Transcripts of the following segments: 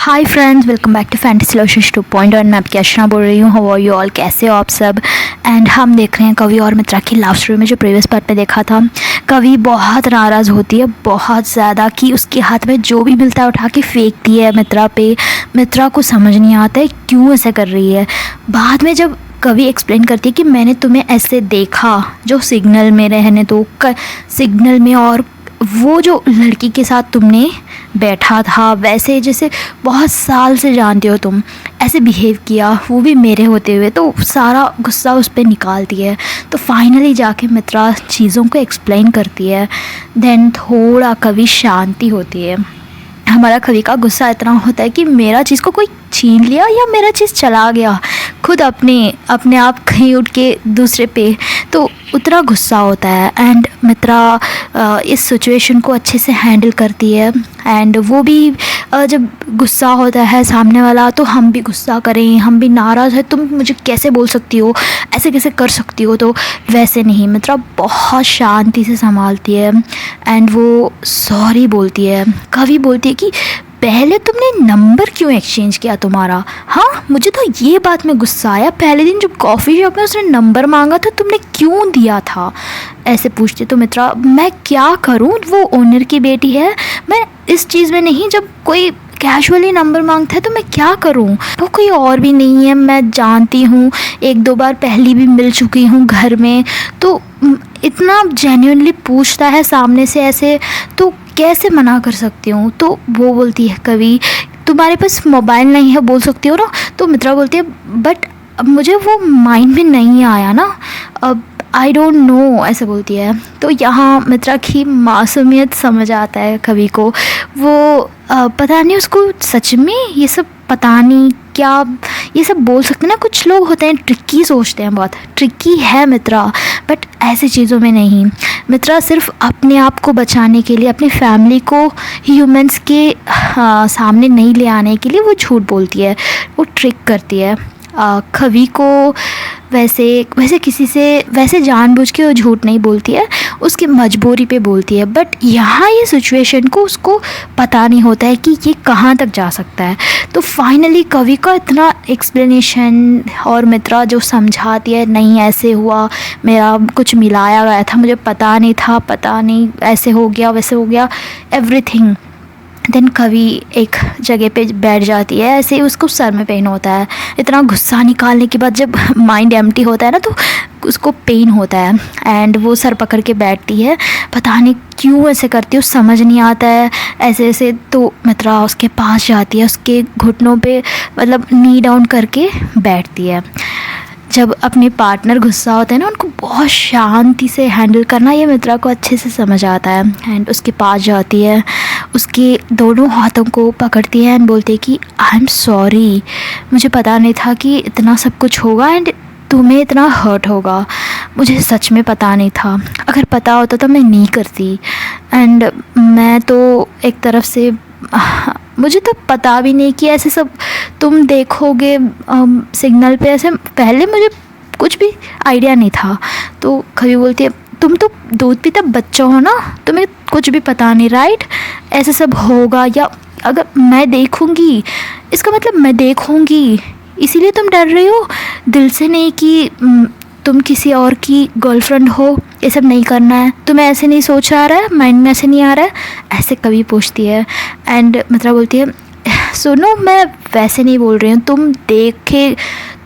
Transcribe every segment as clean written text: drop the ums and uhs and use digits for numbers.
Hi friends, welcome back to fantasy solutions 2.0। मैं आपकी अर्चना बोल रही हूँ। हाउ आर यू ऑल, कैसे हो आप सब। एंड हम देख रहे हैं कवि और मित्रा की लव स्टोरी में जो प्रीवियस पार्ट में देखा था। कवि बहुत नाराज़ होती है, बहुत ज़्यादा, कि उसके हाथ में जो भी मिलता है उठा के फेंकती है मित्रा पे। मित्रा को समझ नहीं आता है क्यों ऐसा कर रही है। बाद में जब कवि एक्सप्लेन करती है कि मैंने तुम्हें ऐसे देखा, जो सिग्नल में रहने दो, सिग्नल में, और वो जो लड़की के साथ तुमने बैठा था, वैसे जैसे बहुत साल से जानते हो तुम, ऐसे बिहेव किया, वो भी मेरे होते हुए, तो सारा गुस्सा उस पर निकालती है। तो फाइनली जाके मित्रा चीज़ों को एक्सप्लेन करती है। देन थोड़ा कवि शांति होती है। हमारा कवि का गुस्सा इतना होता है कि मेरा चीज़ को कोई छीन लिया या मेरा चीज़ चला गया, खुद अपने आप कहीं उठ के दूसरे पे, तो उतना गुस्सा होता है। एंड मित्रा इस सिचुएशन को अच्छे से हैंडल करती है। एंड वो भी जब गुस्सा होता है सामने वाला, तो हम भी गुस्सा करें, हम भी नाराज़ है, तुम मुझे कैसे बोल सकती हो, ऐसे कैसे कर सकती हो, तो वैसे नहीं, मित्रा बहुत शांति से संभालती है। एंड वो सॉरी बोलती है। कवि बोलती है कि पहले तुमने नंबर क्यों एक्सचेंज किया तुम्हारा। हाँ, मुझे तो ये बात में गुस्सा आया, पहले दिन जब कॉफ़ी शॉप में उसने नंबर मांगा था, तुमने क्यों दिया था, ऐसे पूछते। तो मित्रा, मैं क्या करूँ, वो ओनर की बेटी है, मैं इस चीज़ में नहीं, जब कोई कैजुअली नंबर मांगता है तो मैं क्या करूं, वो कोई और भी नहीं है, मैं जानती हूँ, एक दो बार पहले भी मिल चुकी हूँ घर में, तो इतना जेन्युइनली पूछता है सामने से ऐसे, तो कैसे मना कर सकती हूँ। तो वो बोलती है, कवि तुम्हारे पास मोबाइल नहीं है, बोल सकती हो ना। तो मित्रा बोलती है, बट अब मुझे वो माइंड में नहीं आया ना, अब आई डोंट नो, ऐसे बोलती है। तो यहाँ मित्रा की मासूमियत समझ आता है कवि को। वो पता नहीं उसको सच में ये सब पता नहीं क्या ये सब बोल सकते हैं ना। कुछ लोग होते हैं ट्रिकी, सोचते हैं, बहुत ट्रिकी है मित्रा, बट ऐसी चीज़ों में नहीं। मित्रा सिर्फ अपने आप को बचाने के लिए, अपनी फैमिली को ह्यूमंस के सामने नहीं ले आने के लिए वो झूठ बोलती है, वो ट्रिक करती है। कवि को वैसे किसी से वैसे जानबूझ के वो झूठ नहीं बोलती है, उसकी मजबूरी पे बोलती है। बट यहाँ ये सिचुएशन को उसको पता नहीं होता है कि ये कहाँ तक जा सकता है। तो फाइनली कवि का इतना एक्सप्लेनेशन, और मित्रा जो समझाती है, नहीं ऐसे हुआ, मेरा कुछ मिलाया गया था, मुझे पता नहीं था, पता नहीं ऐसे हो गया, वैसे हो गया, एवरीथिंग। देन कवि एक जगह पे बैठ जाती है, ऐसे ही उसको सर में पेन होता है। इतना गुस्सा निकालने के बाद जब माइंड एम्प्टी होता है ना, तो उसको पेन होता है। एंड वो सर पकड़ के बैठती है, पता नहीं क्यों ऐसे करती है, समझ नहीं आता है ऐसे ऐसे। तो मित्रा उसके पास जाती है, उसके घुटनों पे मतलब नी डाउन करके बैठती है। जब अपने पार्टनर गुस्सा होता है ना, उनको बहुत शांति से हैंडल करना, ये मित्रा को अच्छे से समझ आता है। एंड उसके पास जाती है, उसके दोनों हाथों को पकड़ती है एंड बोलती है कि आई एम सॉरी, मुझे पता नहीं था कि इतना सब कुछ होगा एंड तुम्हें इतना हर्ट होगा, मुझे सच में पता नहीं था, अगर पता होता तो मैं नहीं करती। एंड मैं तो एक तरफ से मुझे तो पता भी नहीं कि ऐसे सब तुम देखोगे सिग्नल पे, ऐसे पहले मुझे कुछ भी आइडिया नहीं था। तो कभी बोलती है, तुम तो दूध पीता बच्चा हो ना, तुम्हें कुछ भी पता नहीं, राइट, ऐसे सब होगा, या अगर मैं देखूँगी, इसका मतलब मैं देखूँगी, इसीलिए तुम डर रही हो, दिल से नहीं कि तुम किसी और की गर्लफ्रेंड हो, ये सब नहीं करना है, तुम्हें ऐसे नहीं सोच आ रहा है, माइंड में ऐसे नहीं आ रहा है, ऐसे कभी पूछती है। एंड मित्रा बोलती है, सुनो, मैं वैसे नहीं बोल रही हूँ,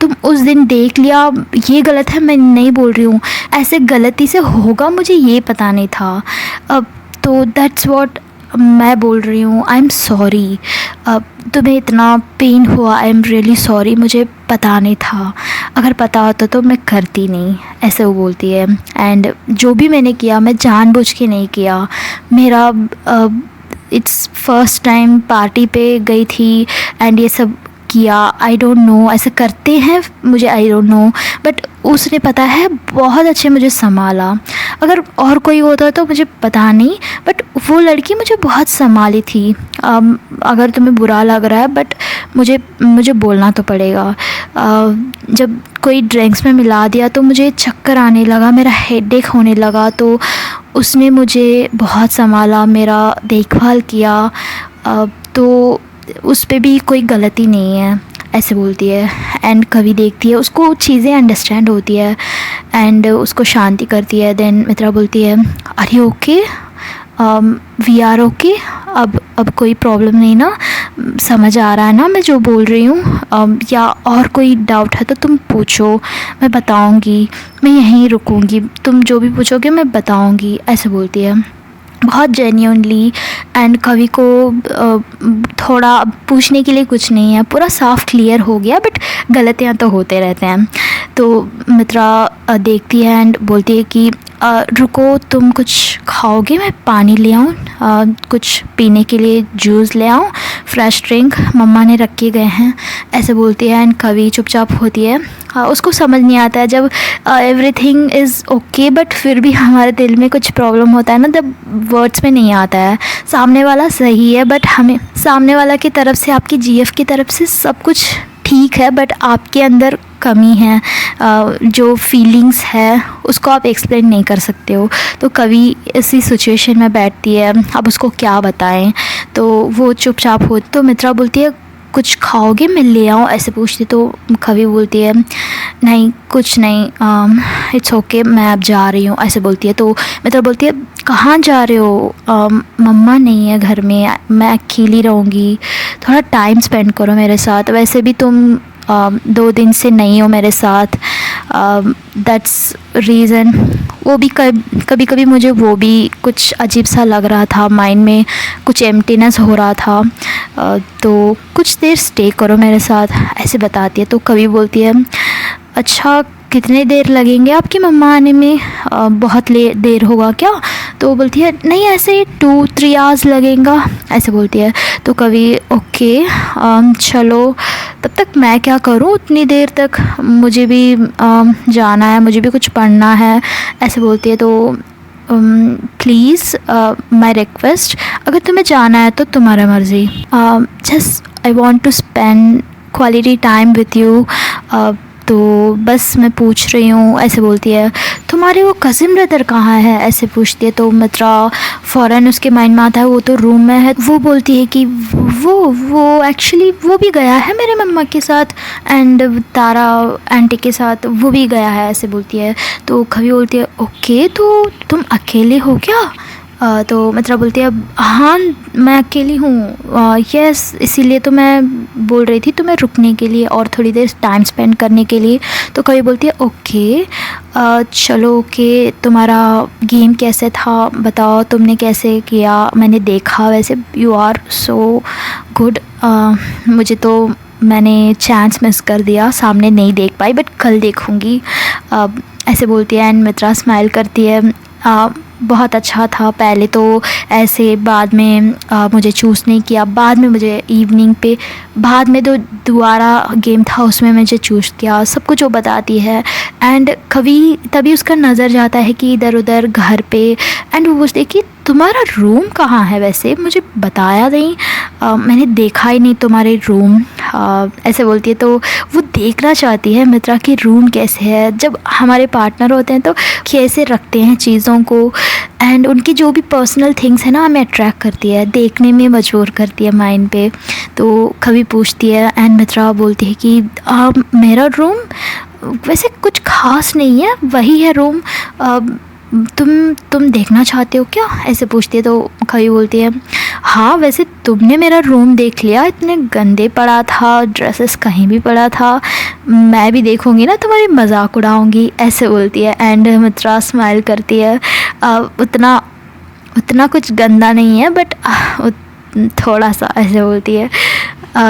तुम उस दिन देख लिया, ये गलत है, मैं नहीं बोल रही हूँ, ऐसे गलती से होगा, मुझे ये पता नहीं था। अब तो दैट्स व्हाट मैं बोल रही हूँ, आई एम सॉरी, अब तुम्हें इतना पेन हुआ, आई एम रियली सॉरी, मुझे पता नहीं था, अगर पता होता तो मैं करती नहीं, ऐसे वो बोलती है। एंड जो भी मैंने किया, मैं जानबूझ के नहीं किया, मेरा इट्स फर्स्ट टाइम पार्टी पे गई थी एंड ये सब किया, आई डोंट नो, ऐसे करते हैं, मुझे आई डोंट नो, बट उसने पता है बहुत अच्छे मुझे संभाला, अगर और कोई होता तो मुझे पता नहीं, बट वो लड़की मुझे बहुत संभाली थी। अगर तुम्हें बुरा लग रहा है, बट मुझे बोलना तो पड़ेगा। जब कोई ड्रिंक्स में मिला दिया तो मुझे चक्कर आने लगा, मेरा हेडेक होने लगा, तो उसने मुझे बहुत संभाला, मेरा देखभाल किया। तो उस पे भी कोई गलती नहीं है, ऐसे बोलती है। एंड कवि देखती है, उसको चीज़ें अंडरस्टैंड होती है एंड उसको शांति करती है। देन मित्रा बोलती है, are you okay, we are okay, अब कोई प्रॉब्लम नहीं ना, समझ आ रहा है ना मैं जो बोल रही हूँ, या और कोई डाउट है तो तुम पूछो, मैं बताऊँगी, मैं यहीं रुकूँगी, तुम जो भी पूछोगे मैं बताऊँगी, ऐसे बोलती है बहुत जेन्युइनली। एंड कवि को थोड़ा पूछने के लिए कुछ नहीं है, पूरा साफ क्लियर हो गया, बट गलतियाँ तो होते रहते हैं। तो मित्रा देखती है एंड बोलती है कि रुको, तुम कुछ खाओगे, मैं पानी ले आऊँ, कुछ पीने के लिए जूस ले आऊँ, फ्रेश ड्रिंक मम्मा ने रखे गए हैं, ऐसे बोलती है। एंड कवि चुपचाप होती है, उसको समझ नहीं आता है जब एवरीथिंग इज़ ओके, बट फिर भी हमारे दिल में कुछ प्रॉब्लम होता है ना, जब वर्ड्स में नहीं आता है। सामने वाला सही है, बट हमें सामने वाला की तरफ से, आपकी जीएफ की तरफ से सब कुछ ठीक है, बट आपके अंदर कमी है, जो फीलिंग्स है उसको आप एक्सप्लेन नहीं कर सकते हो। तो कवि इसी सिचुएशन में बैठती है, अब उसको क्या बताएं, तो वो चुपचाप हो। तो मित्रा बोलती है, कुछ खाओगे, मैं ले आऊँ, ऐसे पूछती। तो कवि बोलती है, नहीं कुछ नहीं, इट्स ओके, मैं अब जा रही हूँ, ऐसे बोलती है। तो मित्रा बोलती है, कहाँ जा रहे हो, मम्मा नहीं है घर में, मैं अकेली रहूँगी, थोड़ा टाइम स्पेंड करो मेरे साथ, वैसे भी तुम 2 दिन से नहीं हो मेरे साथ, दैट्स रीज़न। वो भी कभी कभी मुझे वो भी कुछ अजीब सा लग रहा था, माइंड में कुछ एम्प्टीनेस हो रहा था, तो कुछ देर स्टे करो मेरे साथ, ऐसे बताती है। तो कवि बोलती है, अच्छा कितने देर लगेंगे आपकी मम्मा आने में, बहुत देर होगा क्या? तो बोलती है, नहीं ऐसे 2-3 आवर्स लगेगा, ऐसे बोलती है। तो कवि ओके, चलो, तब तक मैं क्या करूं उतनी देर तक, मुझे भी जाना है, मुझे भी कुछ पढ़ना है, ऐसे बोलती है। तो प्लीज़ माय रिक्वेस्ट, अगर तुम्हें जाना है तो तुम्हारा मर्ज़ी, just I want to spend quality time with you, तो बस मैं पूछ रही हूँ, ऐसे बोलती है। तुम्हारे वो कज़िन ब्रदर कहाँ है, ऐसे पूछती है। तो मित्रा फ़ौरन उसके माइंड में आता है वो तो रूम में है। वो बोलती है कि वो एक्चुअली वो भी गया है मेरे मम्मा के साथ, एंड तारा आंटी के साथ वो भी गया है, ऐसे बोलती है। तो कवि बोलती है, ओके, तो तुम अकेले हो क्या? तो मित्रा बोलती है, हाँ मैं अकेली हूँ, यस, इसीलिए तो मैं बोल रही थी तुम्हें रुकने के लिए और थोड़ी देर टाइम स्पेंड करने के लिए। तो कवि बोलती है, ओके, चलो ओके, तुम्हारा गेम कैसे था बताओ, तुमने कैसे किया, मैंने देखा, वैसे यू आर सो गुड, मुझे तो मैंने चांस मिस कर दिया, सामने नहीं देख पाई, बट कल देखूँगी, ऐसे बोलती है। एंड मित्रा स्माइल करती है, बहुत अच्छा था पहले तो ऐसे, बाद में मुझे चूज़ नहीं किया, बाद में मुझे इवनिंग पे, बाद में तो दोबारा गेम था उसमें मुझे चूज़ किया, सब कुछ वो बताती है। एंड कभी तभी उसका नज़र जाता है कि इधर उधर घर पे, एंड वो पूछती है कि तुम्हारा रूम कहाँ है, वैसे मुझे बताया नहीं, मैंने देखा ही नहीं तुम्हारे रूम, ऐसे बोलती है। तो वो देखना चाहती है मित्रा की रूम कैसे है, जब हमारे पार्टनर होते हैं तो कैसे रखते हैं चीज़ों को, एंड उनकी जो भी पर्सनल थिंग्स है ना हमें अट्रैक्ट करती है, देखने में मजबूर करती है माइंड पे। तो कभी पूछती है एंड मित्रा बोलती है कि मेरा रूम वैसे कुछ ख़ास नहीं है, वही है रूम, तुम देखना चाहते हो क्या, ऐसे पूछती है। तो कभी बोलती है, हाँ वैसे तुमने मेरा रूम देख लिया, इतने गंदे पड़ा था, ड्रेसेस कहीं भी पड़ा था, मैं भी देखूँगी ना, तुम्हारी मजाक उड़ाऊँगी, ऐसे बोलती है। एंड मित्रा स्माइल करती है, उतना कुछ गंदा नहीं है, बट थोड़ा सा, ऐसे बोलती है।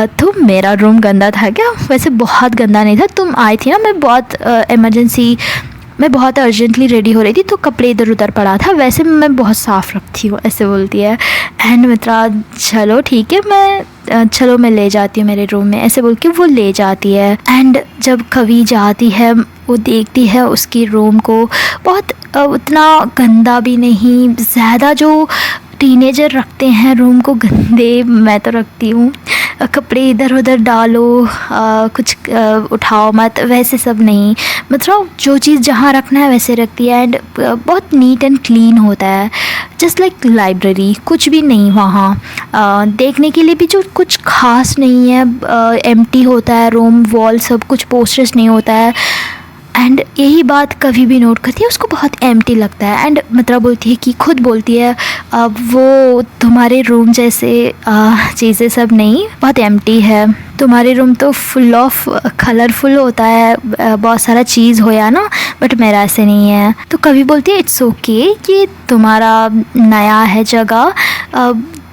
तो मेरा रूम गंदा था क्या? वैसे बहुत गंदा नहीं था, तुम आई थी ना, मैं बहुत अर्जेंटली रेडी हो रही थी तो कपड़े इधर उधर पड़ा था, वैसे मैं बहुत साफ़ रखती हूँ, ऐसे बोलती है। एंड मित्रा, चलो ठीक है, चलो मैं ले जाती हूँ मेरे रूम में, ऐसे बोल के वो ले जाती है। एंड जब कवि जाती है वो देखती है उसकी रूम को, बहुत उतना गंदा भी नहीं, ज़्यादा जो टीनेजर रखते हैं रूम को गंदे, मैं तो रखती हूँ, कपड़े इधर उधर डालो, कुछ उठाओ मत, वैसे सब नहीं। मतलब जो चीज़ जहाँ रखना है वैसे रखती है। एंड बहुत नीट एंड क्लीन होता है, जस्ट लाइक लाइब्रेरी। कुछ भी नहीं वहाँ देखने के लिए भी जो कुछ खास नहीं है। एम्प्टी होता है रूम, वॉल सब कुछ, पोस्टर्स नहीं होता है। एंड यही बात कभी भी नोट करती है, उसको बहुत एम्प्टी लगता है। एंड मित्रा बोलती है कि खुद बोलती है वो तुम्हारे रूम जैसे चीज़ें सब नहीं, बहुत एम्प्टी है। तुम्हारे रूम तो फुल ऑफ कलरफुल होता है, बहुत सारा चीज़ हो या ना, बट मेरा ऐसे नहीं है। तो कभी बोलती है इट्स ओके कि तुम्हारा नया है जगह,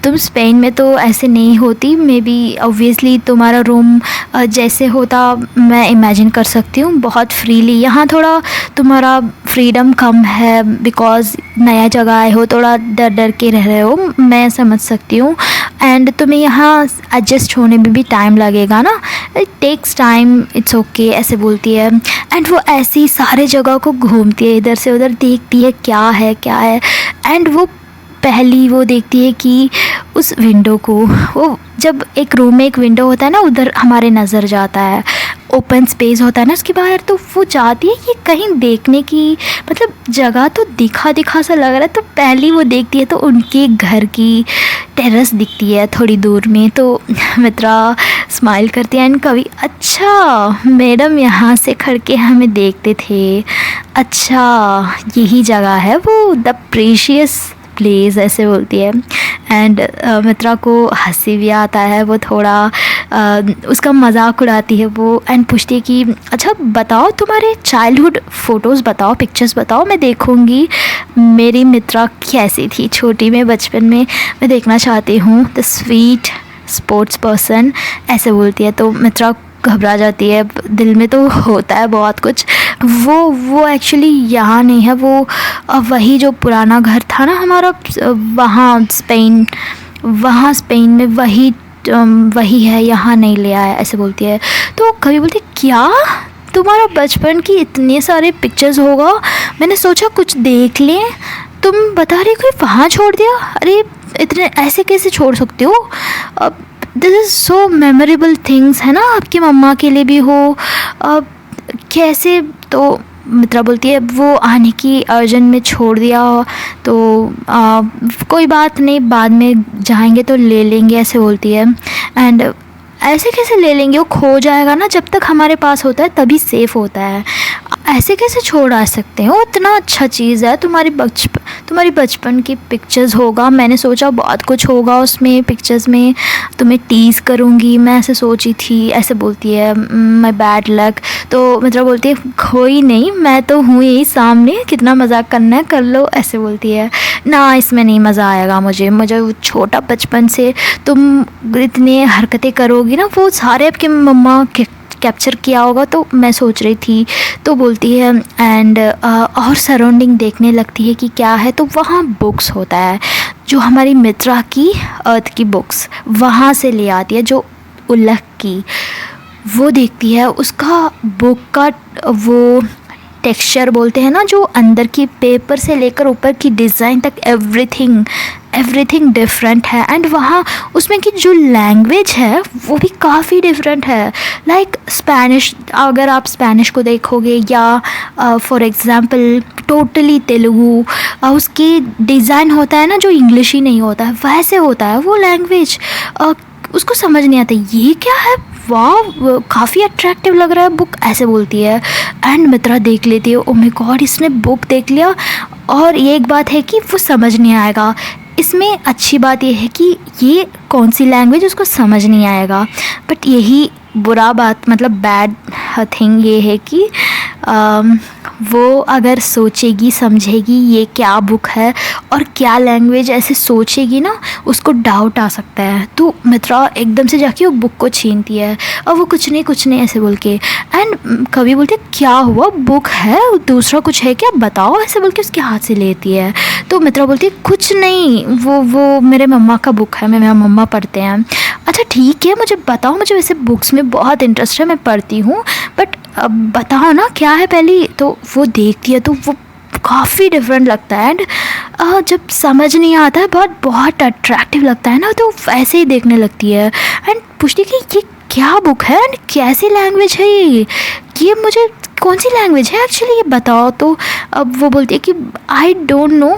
तुम स्पेन में तो ऐसे नहीं होती। मे बी ऑब्वियसली तुम्हारा रूम जैसे होता मैं इमेजिन कर सकती हूँ बहुत फ्रीली। यहाँ थोड़ा तुम्हारा फ्रीडम कम है, बिकॉज़ नया जगह आए हो, थोड़ा डर डर के रह रहे हो, मैं समझ सकती हूँ। एंड तुम्हें यहाँ एडजस्ट होने में भी टाइम लगेगा ना, it takes time, it's okay, ऐसे बोलती है। एंड वो ऐसी सारे जगह को घूमती है, इधर से उधर देखती है क्या है क्या है। एंड वो पहली वो देखती है कि उस विंडो को, वो जब एक रूम में एक विंडो होता है ना, उधर हमारे नज़र जाता है, ओपन स्पेस होता है ना उसके बाहर, तो वो चाहती है कि कहीं देखने की, मतलब जगह तो दिखा दिखा सा लग रहा है। तो पहली वो देखती है तो उनके घर की टेरेस दिखती है थोड़ी दूर में। तो मित्रा स्माइल करती है एंड कभी, अच्छा मैडम यहाँ से खड़ के हमें देखते थे, अच्छा यही जगह है वो, द प्रेशियस प्लेस, ऐसे बोलती है। एंड मित्रा को हंसी भी आता है, वो थोड़ा उसका मजाक उड़ाती है वो। एंड पूछती है कि अच्छा बताओ तुम्हारे चाइल्डहुड फ़ोटोज़ बताओ, पिक्चर्स बताओ, मैं देखूँगी मेरी मित्रा कैसी थी छोटी में, बचपन में, मैं देखना चाहती हूँ, द स्वीट स्पोर्ट्स पर्सन, ऐसे बोलती है। तो मित्रा घबरा जाती है, दिल में तो होता है बहुत कुछ। वो एक्चुअली यहाँ नहीं है, वो वही जो पुराना घर था ना हमारा, वहाँ स्पेन में वही है, यहाँ नहीं ले आया, ऐसे बोलती है। तो कभी बोलती क्या तुम्हारा बचपन की इतने सारे पिक्चर्स होगा, मैंने सोचा कुछ देख लें, तुम बता रही कोई वहाँ छोड़ दिया, अरे इतने ऐसे कैसे छोड़ सकते हो, this is so memorable things, है ना, आपकी मम्मा के लिए भी हो, कैसे। तो मित्रा बोलती है वो आने की अर्जेंट में छोड़ दिया, तो कोई बात नहीं, बाद में जाएंगे तो ले लेंगे, ऐसे बोलती है। एंड ऐसे कैसे ले लेंगे, वो खो जाएगा ना, जब तक हमारे पास होता है तभी सेफ़ होता है, ऐसे कैसे छोड़ आ सकते हो, इतना अच्छा चीज़ है, तुम्हारी बचपन की पिक्चर्स होगा, मैंने सोचा बहुत कुछ होगा उसमें पिक्चर्स में, तुम्हें टीज़ करूँगी, मैं ऐसे सोची थी, ऐसे बोलती है, माय बैड लक। तो मित्रा बोलती है कोई नहीं, मैं तो हूँ यही सामने, कितना मजाक करना है कर लो, ऐसे बोलती है। ना इसमें नहीं मज़ा आएगा मुझे वो छोटा बचपन से तुम इतने हरकतें करोगी ना, वो सारे आपके मम्मा के कैप्चर किया होगा, तो मैं सोच रही थी। तो बोलती है एंड और सराउंडिंग देखने लगती है कि क्या है, तो वहाँ बुक्स होता है, जो हमारी मित्रा की अर्थ की बुक्स वहाँ से ले आती है, जो उल्लख की, वो देखती है, उसका बुक का वो टेक्सचर बोलते हैं ना, जो अंदर की पेपर से लेकर ऊपर की डिज़ाइन तक एवरीथिंग डिफरेंट है। एंड वहाँ उसमें की जो लैंग्वेज है वो भी काफ़ी डिफरेंट है, लाइक स्पेनिश, अगर आप स्पेनिश को देखोगे, या फॉर एग्ज़ाम्पल टोटली तेलुगु, उसकी डिज़ाइन होता है ना जो इंग्लिश ही नहीं होता है, वैसे होता है वो लैंग्वेज, उसको समझ नहीं आता ये क्या है, वाह काफ़ी अट्रैक्टिव लग रहा है बुक, ऐसे बोलती है। एंड मित्रा देख लेती है, ओ माय गॉड इसने बुक देख लिया। और ये एक बात है कि वो समझ नहीं आएगा, इसमें अच्छी बात यह है कि ये कौन सी लैंग्वेज उसको समझ नहीं आएगा, बट यही बुरा बात, मतलब बैड थिंग ये है कि वो अगर सोचेगी समझेगी ये क्या बुक है और क्या लैंग्वेज, ऐसे सोचेगी ना, उसको डाउट आ सकता है। तो मित्रा एकदम से जाके वो बुक को छीनती है, और वो कुछ नहीं ऐसे बोल के। एंड कभी बोलते क्या हुआ, बुक है, दूसरा कुछ है क्या बताओ, ऐसे बोल के उसके हाथ से लेती है। तो मित्रा बोलती है कुछ नहीं, वो मेरे मम्मा का बुक है, मेरे मम्मा पढ़ते हैं। अच्छा ठीक है, मुझे बताओ, मुझे वैसे बुक्स में बहुत इंटरेस्ट है, मैं पढ़ती हूँ, बट बताओ ना क्या है पहले। तो वो देखती है तो वो काफ़ी डिफरेंट लगता है। एंड जब समझ नहीं आता है, बहुत बहुत अट्रैक्टिव लगता है ना, तो वैसे ही देखने लगती है एंड पूछती है कि ये क्या बुक है एंड कैसी लैंग्वेज है ये मुझे कौन सी लैंग्वेज है एक्चुअली, ये बताओ। तो अब वो बोलती है कि आई डोंट नो।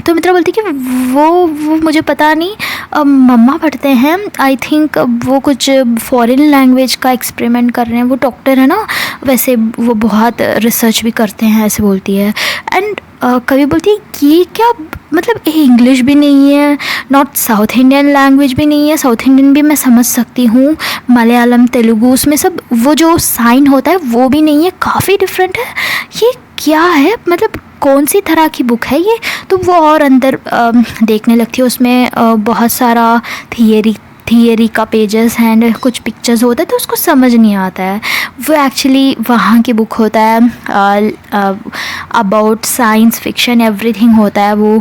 तो मित्रा बोलती है कि वो मुझे पता नहीं, मम्मा पढ़ते हैं, आई थिंक वो कुछ फॉरेन लैंग्वेज का एक्सपेरिमेंट कर रहे हैं, वो डॉक्टर है ना, वैसे वो बहुत रिसर्च भी करते हैं, ऐसे बोलती है। एंड कभी बोलती है ये क्या, मतलब इंग्लिश भी नहीं है, नॉट साउथ इंडियन लैंग्वेज भी नहीं है, साउथ इंडियन भी मैं समझ सकती हूँ, मलयालम तेलुगु उसमें सब वो जो साइन होता है वो भी नहीं है, काफ़ी डिफरेंट है, ये क्या है, मतलब कौन सी तरह की बुक है ये। तो वो और अंदर देखने लगती है, उसमें बहुत सारा थियरी का पेजेस हैं एंड कुछ पिक्चर्स होता है, तो उसको समझ नहीं आता है। वो एक्चुअली वहाँ की बुक होता है, अबाउट साइंस फिक्शन एवरीथिंग होता है वो।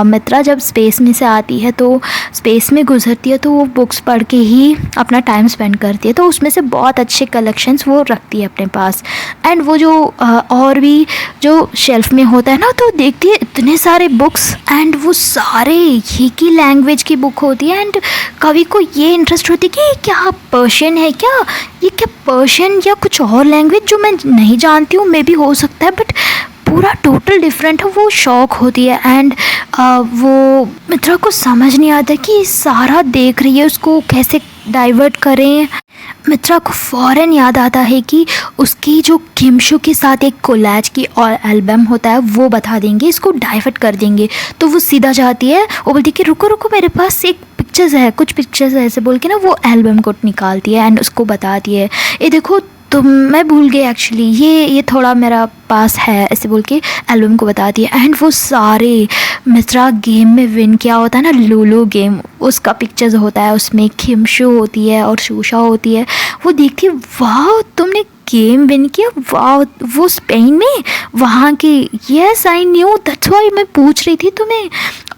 मित्रा जब स्पेस में से आती है तो स्पेस में गुजरती है, तो वो बुक्स पढ़ के ही अपना टाइम स्पेंड करती है, तो उसमें से बहुत अच्छे कलेक्शंस वो रखती है अपने पास। एंड वो जो और भी जो शेल्फ में होता है ना, तो देखती है इतने सारे बुक्स एंड वो सारे एक ही लैंग्वेज की बुक होती है। एंड कवि को ये इंटरेस्ट होती है कि क्या पर्शियन है क्या, ये क्या पर्शियन या कुछ और लैंग्वेज जो मैं नहीं जानती हूँ, मे भी हो सकता है, बट पूरा टोटल डिफरेंट है। वो शौक होती है एंड वो मित्रा को समझ नहीं आता कि सारा देख रही है, उसको कैसे डाइवर्ट करें। मित्रा को फ़ौरन याद आता है कि उसकी जो किमशु के साथ एक कोलैज की और एल्बम होता है वो बता देंगे, इसको डाइवर्ट कर देंगे। तो वो सीधा जाती है, वो बोलती है कि रुको रुको मेरे पास एक पिक्चर्स है, कुछ पिक्चर्स है, ऐसे बोल के ना वो एल्बम को निकालती है एंड उसको बताती है, ये देखो तो मैं भूल गई एक्चुअली, ये थोड़ा मेरा पास है, ऐसे बोल के एल्बम को बताती है। एंड वो सारे मित्रा गेम में विन किया होता है ना, लूलो गेम, उसका पिक्चर्स होता है, उसमें किमशु होती है और शूशा होती है। वो देखती है, वाह तुमने गेम विन किया, वाह वो स्पेन में वहाँ की, yes I knew, that's why मैं पूछ रही थी तुम्हें।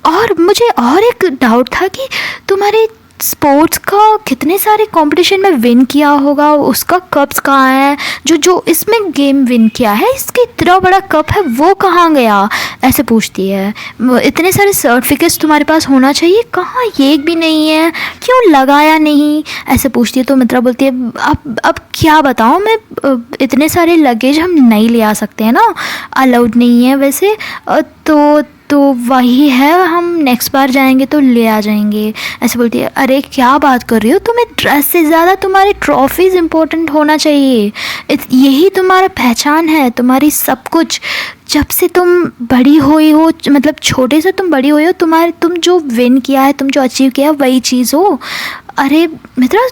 और मुझे और एक डाउट था कि तुम्हारे स्पोर्ट्स का कितने सारे कंपटीशन में विन किया होगा, उसका कप्स कहाँ है, जो इसमें गेम विन किया है, इसके इतना बड़ा कप है वो कहाँ गया, ऐसे पूछती है। इतने सारे सर्टिफिकेट्स तुम्हारे पास होना चाहिए, कहाँ एक भी नहीं है, क्यों लगाया नहीं, ऐसे पूछती है। तो मित्रा बोलती है अब क्या बताऊँ मैं, इतने सारे लगेज हम नहीं ले आ सकते हैं ना, अलाउड नहीं है वैसे, तो वही है, हम नेक्स्ट बार जाएंगे तो ले आ जाएंगे, ऐसे बोलती है। अरे क्या बात कर रही हो, तुम्हें ड्रेस से ज़्यादा तुम्हारी ट्रॉफीज़ इम्पोर्टेंट होना चाहिए, यही तुम्हारा पहचान है, तुम्हारी सब कुछ। जब से तुम बड़ी हुई हो, मतलब छोटे से तुम बड़ी हुई हो, तुम जो विन किया है, तुम जो अचीव किया है, वही चीज़ हो। अरे मित्रा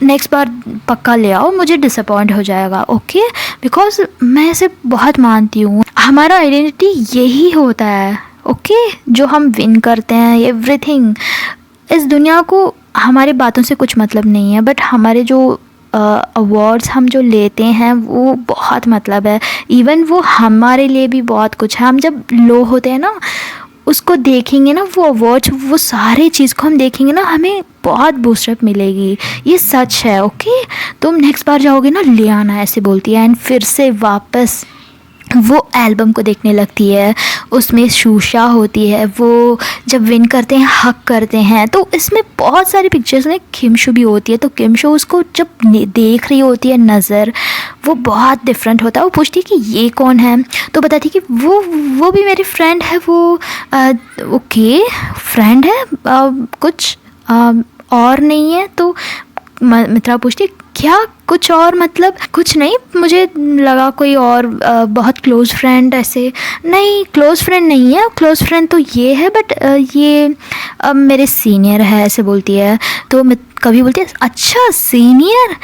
नेक्स्ट बार पक्का ले आओ, मुझे डिसअपॉइंट हो जाएगा, ओके, बिकॉज मैं इसे बहुत मानती हूँ, हमारा आइडेंटिटी यही होता है, ओके, जो हम विन करते हैं, एवरीथिंग। इस दुनिया को हमारी बातों से कुछ मतलब नहीं है, बट हमारे जो अवार्ड्स हम जो लेते हैं वो बहुत मतलब है, इवन वो हमारे लिए भी बहुत कुछ है। हम जब लो होते हैं ना, उसको देखेंगे ना, वो अवार्ड्स, वो सारे चीज़ को हम देखेंगे ना, हमें बहुत बूस्टअप मिलेगी, ये सच है, ओके। तुम नेक्स्ट बार जाओगे ना, ले आना, ऐसे बोलती है। एंड फिर से वापस वो एल्बम को देखने लगती है, उसमें शूशा होती है, वो जब विन करते हैं हक करते हैं, तो इसमें बहुत सारी पिक्चर्स में किमशु भी होती है। तो किमशु उसको जब देख रही होती है, नज़र वो बहुत डिफरेंट होता है। वो पूछती है कि ये कौन है, तो बताती है कि वो भी मेरी फ्रेंड है। वो ओके फ्रेंड है, कुछ और नहीं है। तो मित्रा पूछती है क्या कुछ और, मतलब कुछ नहीं, मुझे लगा कोई और बहुत क्लोज़ फ्रेंड, ऐसे नहीं, क्लोज़ फ्रेंड नहीं है, क्लोज़ फ्रेंड तो ये है, बट ये मेरे सीनियर है, ऐसे बोलती है। तो कभी बोलती है अच्छा सीनियर,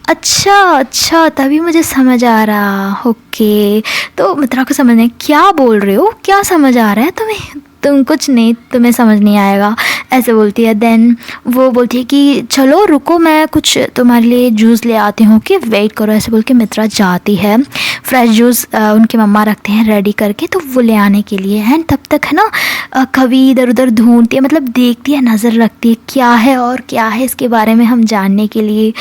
अच्छा तभी मुझे समझ आ रहा, ओके। तो मित्रा को समझ नहीं, क्या बोल रहे हो, क्या समझ आ रहा है तुम्हें, तुम कुछ नहीं, तुम्हें समझ नहीं आएगा, ऐसे बोलती है। देन वो बोलती है कि चलो रुको, मैं कुछ तुम्हारे लिए जूस ले आती हूँ, कि वेट करो, ऐसे बोल के मित्रा जाती है। फ्रेश जूस उनकी मम्मा रखते हैं रेडी करके, तो वो ले आने के लिए। एंड तब तक है ना कवि इधर उधर ढूंढती है, मतलब देखती है, नज़र रखती है क्या है और क्या है, इसके बारे में हम जानने के लिए।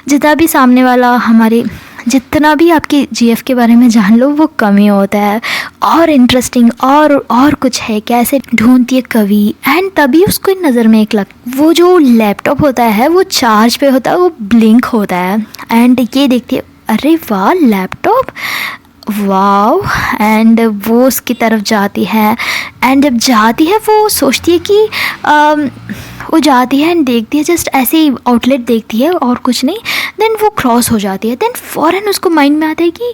जितना भी सामने वाला हमारे जितना भी आपके जीएफ के बारे में जान लो वो कम ही होता है। और इंटरेस्टिंग और कुछ है, कैसे ढूंढती है कवि। एंड तभी उसको नज़र में एक वो जो लैपटॉप होता है वो चार्ज पे होता है, वो ब्लिंक होता है। एंड ये देखती है, अरे वाह लैपटॉप, वाओ। एंड वो उसकी तरफ जाती है। एंड जब जाती है वो सोचती है कि वो जाती है एंड देखती है, जस्ट ऐसे ही आउटलेट देखती है और कुछ नहीं। देन वो क्रॉस हो जाती है। देन फ़ौरन उसको माइंड में आता है कि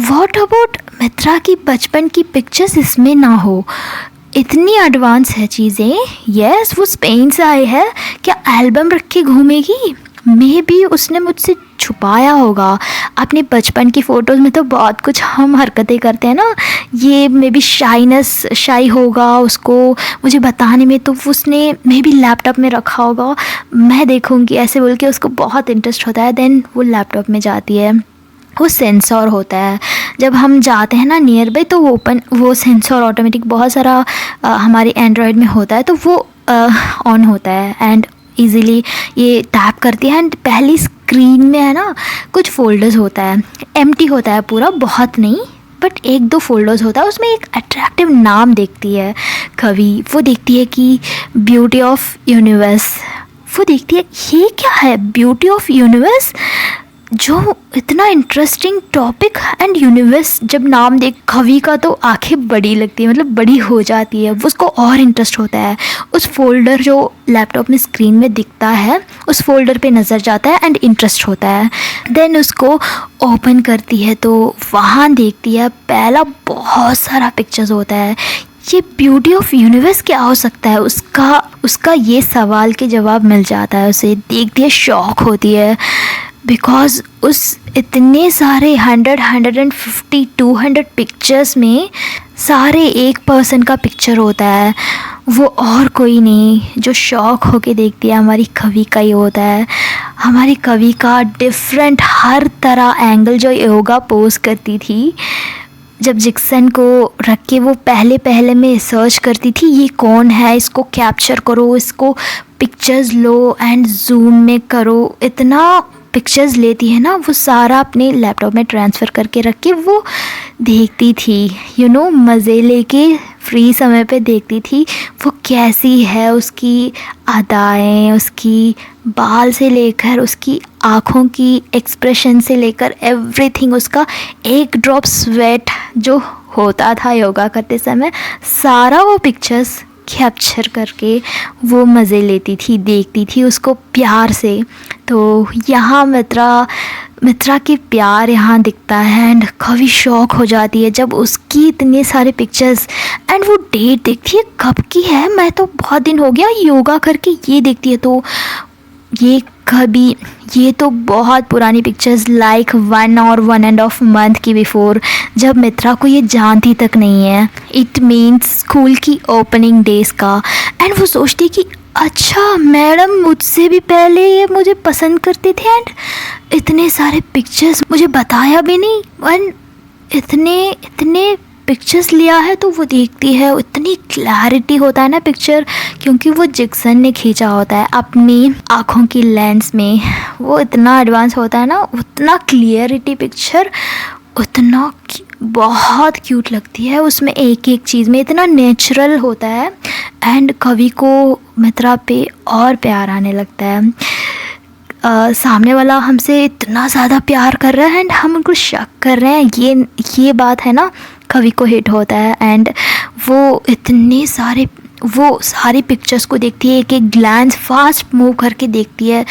व्हाट अबाउट मित्रा की बचपन की पिक्चर्स इसमें ना हो, इतनी एडवांस है चीज़ें। यस, वो स्पेन से आए हैं, क्या एल्बम रख के घूमेगी? मे बी उसने मुझसे छुपाया होगा अपने बचपन की फ़ोटोज़ में। तो बहुत कुछ हम हरकतें करते हैं ना, ये मे बी शाई होगा उसको मुझे बताने में, तो उसने मे बी लैपटॉप में रखा होगा, मैं देखूँगी, ऐसे बोल के उसको बहुत इंटरेस्ट होता है। देन वो लैपटॉप में जाती है। वो सेंसर होता है, जब हम जाते हैं ना नियर बाई, तो वो सेंसर ऑटोमेटिक बहुत सारा हमारे एंड्रॉयड में होता है, तो वो ऑन होता है। एंड इजीली ये टैप करती है। एंड पहली स्क्रीन में है ना कुछ फोल्डर्स होता है, एम्प्टी होता है पूरा, बहुत नहीं बट 1-2 फोल्डर्स होता है। उसमें एक अट्रैक्टिव नाम देखती है कवि। वो देखती है कि ब्यूटी ऑफ यूनिवर्स। वो देखती है ये क्या है ब्यूटी ऑफ यूनिवर्स, जो इतना इंटरेस्टिंग टॉपिक। एंड यूनिवर्स जब नाम देख कवि का तो आंखें बड़ी लगती है, मतलब बड़ी हो जाती है। वो उसको और इंटरेस्ट होता है। उस फोल्डर जो लैपटॉप में स्क्रीन में दिखता है उस फोल्डर पे नज़र जाता है एंड इंटरेस्ट होता है। देन उसको ओपन करती है तो वहाँ देखती है पहला बहुत सारा पिक्चर्स होता है। ये ब्यूटी ऑफ यूनिवर्स क्या हो सकता है, उसका ये सवाल के जवाब मिल जाता है उसे। देखती है, शॉक होती है, बिकॉज़ उस इतने सारे 150, 200 पिक्चर्स में सारे एक पर्सन का पिक्चर होता है, वो और कोई नहीं। जो शॉक होके देखती है हमारी कवि का ही होता है। हमारी कवि का डिफरेंट हर तरह एंगल, जो योगा पोज करती थी जब जिक्सन को रख के वो पहले में सर्च करती थी, ये कौन है, इसको कैप्चर करो, इसको पिक्चर्स लो एंड जूम में करो। इतना पिक्चर्स लेती है ना, वो सारा अपने लैपटॉप में ट्रांसफ़र करके रख के वो देखती थी। मज़े लेके फ्री समय पे देखती थी वो कैसी है, उसकी अदाएँ, उसकी बाल से लेकर उसकी आँखों की एक्सप्रेशन से लेकर एवरीथिंग, उसका एक ड्रॉप स्वेट जो होता था योगा करते समय, सारा वो पिक्चर्स कैप्चर करके वो मज़े लेती थी, देखती थी उसको प्यार से। तो यहाँ मित्रा के प्यार यहाँ दिखता है। एंड कवि शॉक हो जाती है जब उसकी इतने सारे पिक्चर्स। एंड वो डेट देखती है कब की है, मैं तो बहुत दिन हो गया योगा करके, ये देखती है तो ये तो बहुत पुरानी पिक्चर्स, लाइक 1 और 1.5 मंथ की बिफोर, जब मित्रा को ये जानती तक नहीं है। इट मीन्स स्कूल की ओपनिंग डेज़ का। एंड वो सोचती कि अच्छा मैडम मुझसे भी पहले ये मुझे पसंद करते थे एंड इतने सारे पिक्चर्स मुझे बताया भी नहीं। एंड इतने पिक्चर्स लिया है। तो वो देखती है, इतनी क्लैरिटी होता है ना पिक्चर, क्योंकि वो जिक्सन ने खींचा होता है अपनी आँखों की लेंस में। वो इतना एडवांस होता है ना, उतना क्लियरिटी पिक्चर, उतना बहुत क्यूट लगती है। उसमें एक चीज़ में इतना नेचुरल होता है। एंड कवि को मित्रा पे और प्यार आने लगता है। सामने वाला हमसे इतना ज़्यादा प्यार कर रहा है एंड हम उनको शक कर रहे हैं, ये बात है ना, कवि को हिट होता है। एंड वो सारी पिक्चर्स को देखती है, एक ग्लैंस फास्ट मूव करके देखती है।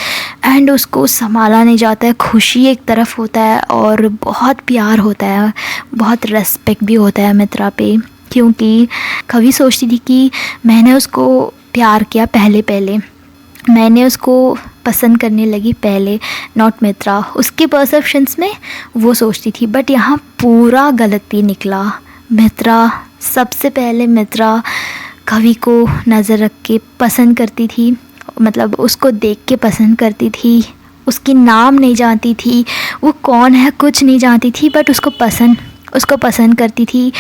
एंड उसको संभाला नहीं जाता है, खुशी एक तरफ होता है और बहुत प्यार होता है, बहुत रेस्पेक्ट भी होता है मित्रा पे। क्योंकि कवि सोचती थी कि मैंने उसको प्यार किया पहले, मैंने उसको पसंद करने लगी पहले, नॉट मित्रा। उसके परसेप्शंस में वो सोचती थी, बट यहाँ पूरा गलती निकला। सबसे पहले मित्रा कवि को नज़र रख के पसंद करती थी, मतलब उसको देख के पसंद करती थी। उसकी नाम नहीं जानती थी, वो कौन है कुछ नहीं जानती थी, बट उसको पसंद करती थी।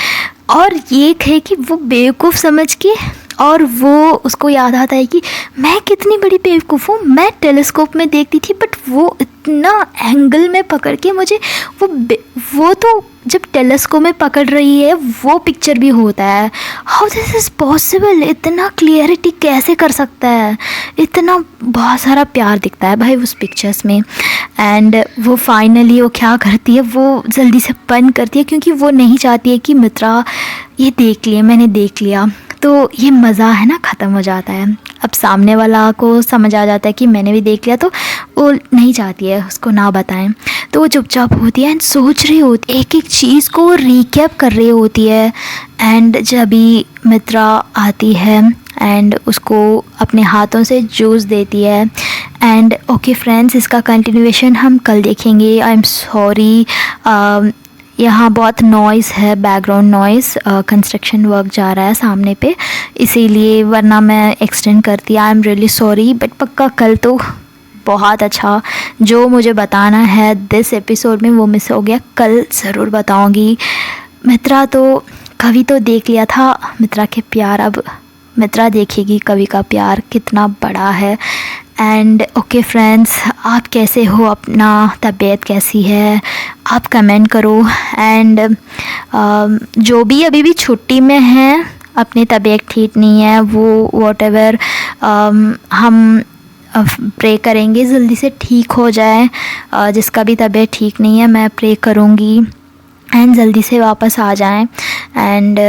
और ये है कि वो बेवकूफ़ समझ के, और वो उसको याद आता है कि मैं कितनी बड़ी बेवकूफ़ हूँ, मैं टेलीस्कोप में देखती थी बट वो इतना एंगल में पकड़ के मुझे वो तो जब टेलीस्कोप में पकड़ रही है वो पिक्चर भी होता है। हाउ दिस इज़ पॉसिबल, इतना क्लियरिटी कैसे कर सकता है, इतना बहुत सारा प्यार दिखता है भाई उस पिक्चर्स में। एंड वो फाइनली वो क्या करती है, वो जल्दी से बंद करती है क्योंकि वो नहीं चाहती है कि मित्रा ये देख लिए, मैंने देख लिया तो ये मज़ा है ना ख़त्म हो जाता है। अब सामने वाला को समझ आ जाता है कि मैंने भी देख लिया, तो वो नहीं चाहती है उसको ना बताएं, तो वो चुपचाप होती है एंड सोच रही होती है, एक एक चीज़ को रिकैप कर रही होती है। एंड जब भी मित्रा आती है एंड उसको अपने हाथों से जूस देती है। एंड ओके फ्रेंड्स, इसका कंटिन्यूएशन हम कल देखेंगे। आई एम सॉरी, यहाँ बहुत नॉइज़ है, बैकग्राउंड नॉइज़, कंस्ट्रक्शन वर्क जा रहा है सामने पे, इसीलिए, वरना मैं एक्सटेंड करती। I am really sorry, but पक्का कल तो बहुत अच्छा जो मुझे बताना है दिस एपिसोड में वो मिस हो गया, कल ज़रूर बताऊंगी। मित्रा तो कवि तो देख लिया था मित्रा के प्यार, अब मित्रा देखेगी कवि का प्यार कितना बड़ा है। एंड ओके फ्रेंड्स, आप कैसे हो, अपना तबीयत कैसी है, आप कमेंट करो। एंड जो भी अभी भी छुट्टी में हैं, अपनी तबीयत ठीक नहीं है, वो वॉटेवर हम प्रे करेंगे जल्दी से ठीक हो जाए। जिसका भी तबीयत ठीक नहीं है मैं प्रे करूँगी एंड जल्दी से वापस आ जाएं। एंड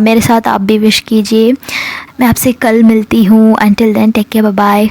मेरे साथ आप भी विश कीजिए। मैं आपसे कल मिलती हूँ। Until then take care, bye bye.